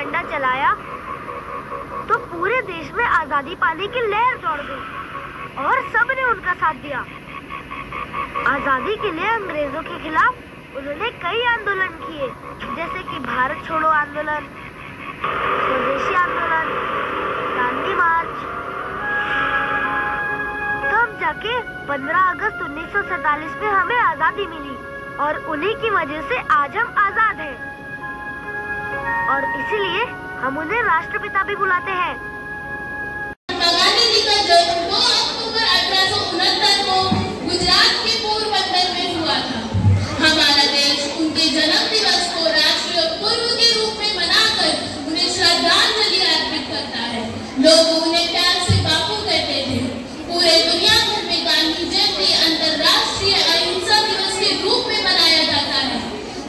डंडा चलाया तो पूरे देश में आजादी पाने की लहर दौड़ गई और सबने उनका साथ दिया। आजादी के लिए अंग्रेजों के खिलाफ उन्होंने कई आंदोलन किए, जैसे कि भारत छोड़ो आंदोलन, स्वदेशी आंदोलन, दांडी मार्च। तब जाके 15 अगस्त 1947 में हमें आजादी मिली और उन्हीं की वजह से आज हम आजाद हैं और इसीलिए हम उन्हें राष्ट्रपिता भी बुलाते हैं। गांधी जी का जन्म 2 अक्टूबर 1869 को गुजरात के पोरबंदर में हुआ था। हमारा देश उनके जन्म दिवस को राष्ट्रीय पर्व के रूप में मनाकर उन्हें श्रद्धांजलि अर्पित करता है। लोग उन्हें प्यार से बापू कहते थे। पूरे दुनिया भर में गांधी जयंती अंतर्राष्ट्रीय अहिंसा दिवस के रूप में मनाया जाता है।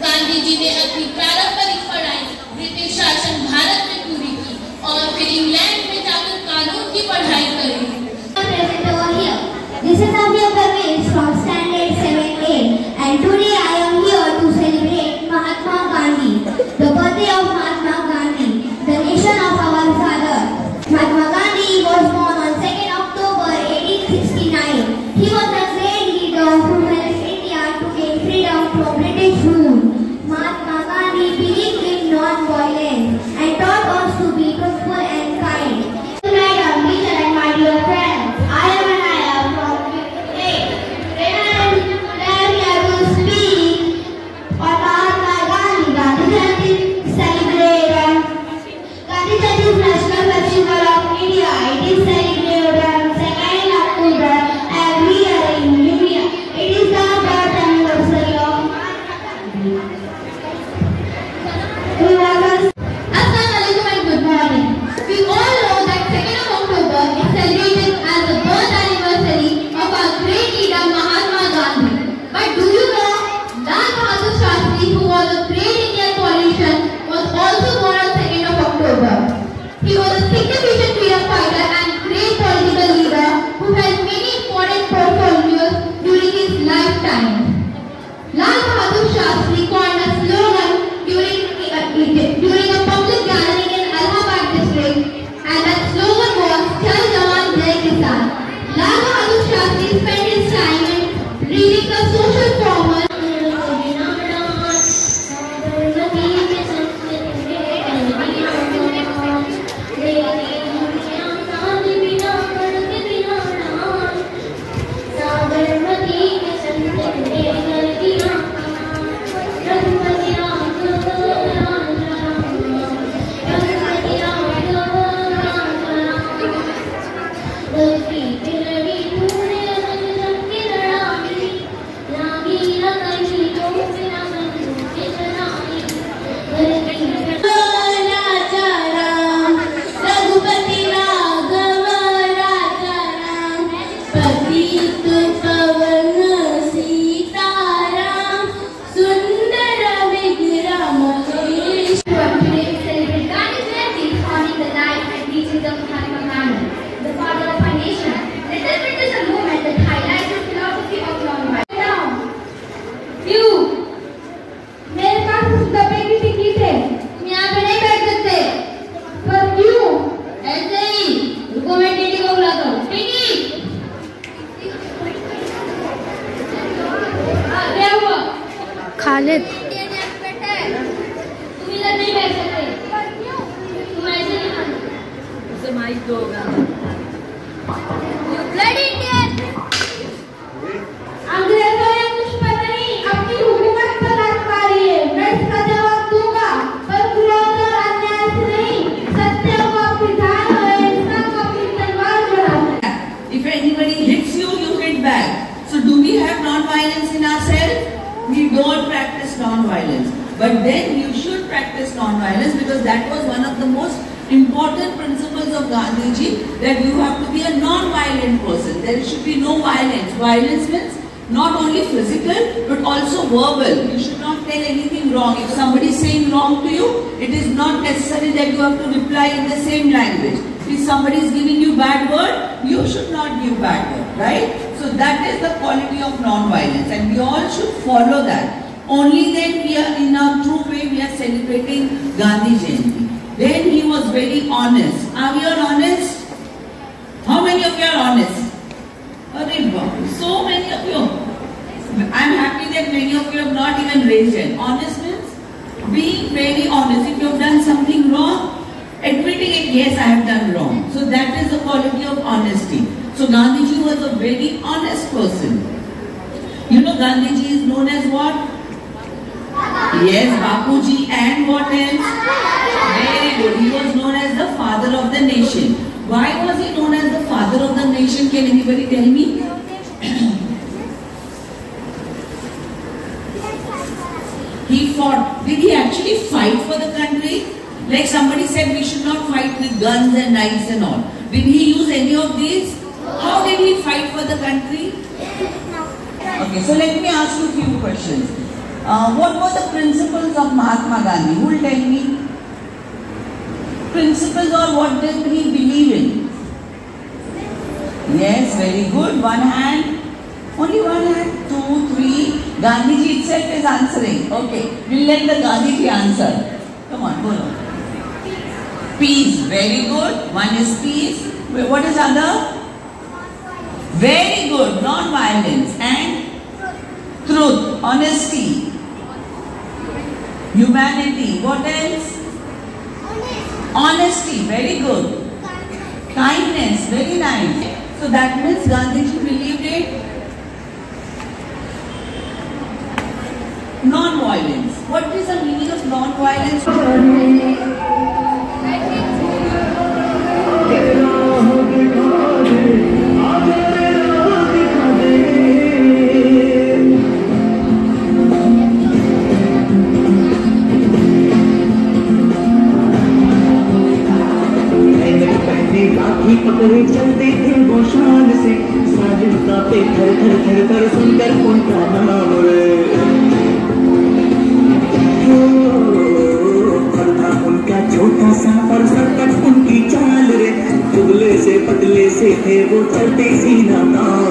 गांधी जी ने अपनी पारंपरिक पढ़ाई ब्रिटिश शासन भारत में पूरी की और फिर इंग्लैंड में जाकर कानून की पढ़ाई करी। This is Navya Parvez from Standard 7A and today I am here to celebrate Mahatma Gandhi, the birthday of Mahatma Gandhi, the nation of our father. Mahatma Gandhi was born on 2nd October 1869. He was a great leader who helped India to gain freedom from British rule. Mahatma Gandhi believed in non-violence and taught us to be truthful and kind. Madam, teacher and my dear friends, I am Anaya from 5th A. Today I will speak on Mahatma Gandhi. Gandhi Jayanti celebrated. Gandhi Jayanti is national festival of India. It is celebrated on 2nd October every year in India. It is the birth anniversary of Mahatma Gandhi. Assalamualaikum and good morning. We all know that 2nd of October is celebrated as the birth anniversary of our great leader Mahatma Gandhi. But do you know Lal Bahadur Shastri, who was a great Indian politician, was also born on 2nd of October. He was a significant freedom fighter and great political leader who held many important portfolios during his lifetime. Lal Bahadur Shastri coined a slogan during a public gathering in Allahabad district, and that slogan was "Jai Jawan Jai Kisan." Lal Bahadur Shastri spent his time in reading the social formula. Khalid तुम इधर नहीं बैठ सकते, तुम ऐसे नहीं खाना, उसे माइक दो होगा। ब्लडी इंडियन अंग्रेजों ने कुछ पता नहीं अपनी हुकूमत पर राज पाई है। मैं इसका जवाब दूंगा, पर क्रोध और अन्याय से नहीं, सत्य को अपनी ढाल और इंसान को अपनी तलवार बढ़ाना। If anybody hits you, you hit back. So do we have non-violence in ourselves? We don't practice non-violence, but then you should practice non-violence because that was one of the most important principles of Gandhiji, that you have to be a non-violent person. There should be no violence. Violence means not only physical but also verbal. You should not tell anything wrong. If somebody is saying wrong to you, it is not necessary that you have to reply in the same language. If somebody is giving you bad word, you should not give bad word, right? So that is the quality of non-violence, and we all should follow that. Only then we are in a true way we are celebrating Gandhi Jayanti. Then he was very honest. Are we all honest? How many of you are honest? So many of you. I am happy that many of you have not even raised it. Honest means being very honest. If you have done something wrong, admitting it, yes, I have done wrong. So that is the quality of honesty. So Gandhiji was a very honest person. You know Gandhiji is known as what? Yes, Bapuji, and what else? Very good. He was known as the father of the nation. Why was he known as the father of the nation? Can anybody tell me? He fought. Did he actually fight for the country? Like somebody said, we should not fight with guns and knives and all. Did he use any of these? How did he fight for the country? Okay, so let me ask you a few questions. What were the principles of Mahatma Gandhi? Who will tell me? Principles, or what did he believe in? Yes, very good. One hand. Only one hand. 2, 3. Gandhiji itself is answering. Okay, we'll let the Gandhiji answer. Come on, go on. Peace. Very good. One is peace. What is other? Very good. Non-violence. And truth. Honesty. Humanity. What else? Honesty. Very good. Kindness. Very nice. So that means Gandhiji believed it. Non-violence. What is the meaning of non-violence? राखी पकड़े चलते थे वो शान से, स्वाधीनता पे थर थर थर थर सुंदर उनका नाम रे। और था उनका छोटा सा पर सकट उनकी चाल रे, दुबले से पतले से थे वो चलते सीना तान